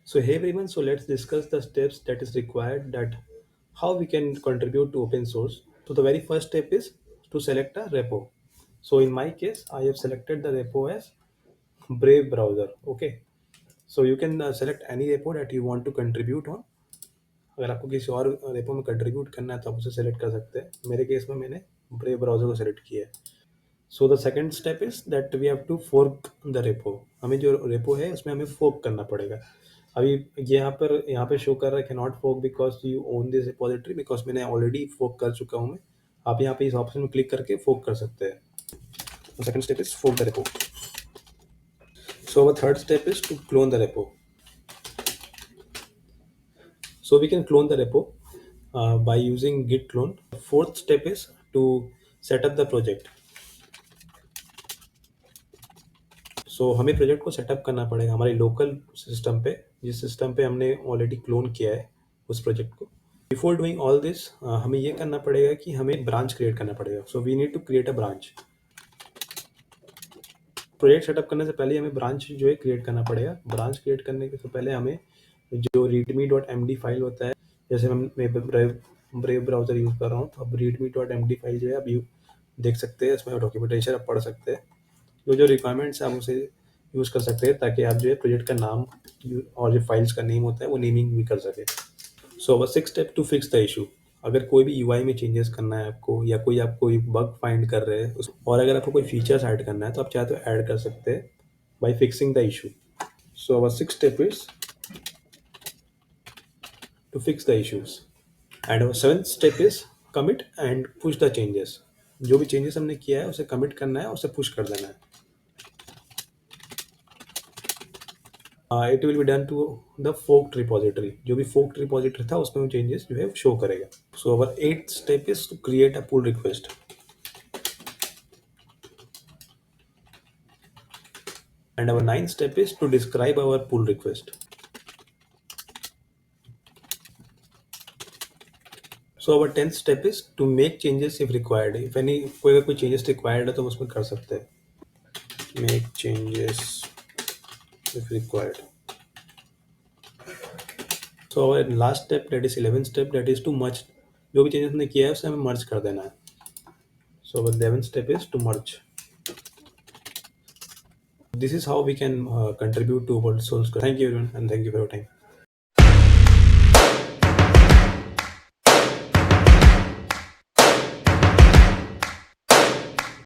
So hey everyone, so let's discuss the steps that is required that how we can contribute to open source. So the very first step is to select a repo. So in my case, I have selected the repo as Brave browser. Okay. So you can select any repo that you want to contribute on. अगर आपको किसी और repo में contribute करना है तो आप उसे सेलेक्ट कर सकते हैं। मेरे केस में मैंने ब्रेव ब्राउज़र को सेलेक्ट किया है। So the second step is that we have to fork the repo. हमें जो रेपो है उसमें हमें फोर्क करना पड़ेगा। अभी ये यहाँ पे शो कर रहा है can not fork because you own this repository, because मैंने ऑलरेडी फोर्क कर चुका हूँ मैं। आप यहाँ पे इस ऑप्शन में क्लिक करके फोर्क कर सकते हैं। तो second step is fork the repo. So our third step is to clone the repo. So we can clone the repo by using git clone. Fourth step is to set up the project. So हमें project को setup करना पड़ेगा हमारे local system पे, जिस system पे हमने already clone किया है उस प्रोजेक्ट को। बिफोर डूइंग ऑल दिस हमें ये करना पड़ेगा कि हमें ब्रांच क्रिएट करना पड़ेगा। So we need to create a branch. Project setup करने से पहले हमें ब्रांच जो है क्रिएट करना पड़ेगा। ब्रांच क्रिएट करने से पहले हमें जो readme.md फाइल होता है, जैसे मैं ब्रेव ब्राउज़र यूज़ कर रहा हूँ, तो अब readme.md फाइल जो है आप देख सकते हैं। इसमें डॉक्यूमेंटेशन आप पढ़ सकते हैं। जो रिक्वायरमेंट्स आप उसे यूज़ कर सकते हैं ताकि आप जो है प्रोजेक्ट का नाम और जो फाइल्स का नेम होता है वो नेमिंग भी कर सके। सो अब six step to fix the issue. अगर कोई भी यूआई में चेंजेस करना है आपको, या कोई आप कोई बग फाइंड कर रहे हैं और अगर आपको कोई फीचर्स ऐड करना है तो आप चाहे तो ऐड कर सकते हैं by fixing the issue. So our six step is to fix the issues and our seventh step is commit and push the changes. जो भी चेंजेस हमने किया है उसे कमिट करना है, उसे पुश कर देना है। It will be done to the forked repository. जो भी फोक्ड रिपोजिटरी था उसमें वो चेंजेस जो है शो करेगा। So our eighth step is to create a pull request and our ninth step is to describe our pull request. So our 10th step is to make changes if required. If any कोई changes required है तो हम उसमें कर सकते हैं। Make changes if required. So our last step, that is 11th step, that is to merge। जो भी changes हमने किया है उसे हमें merge कर देना है। So our 11th step is to merge. This is how we can contribute to open source. Thank you everyone and thank you for your time.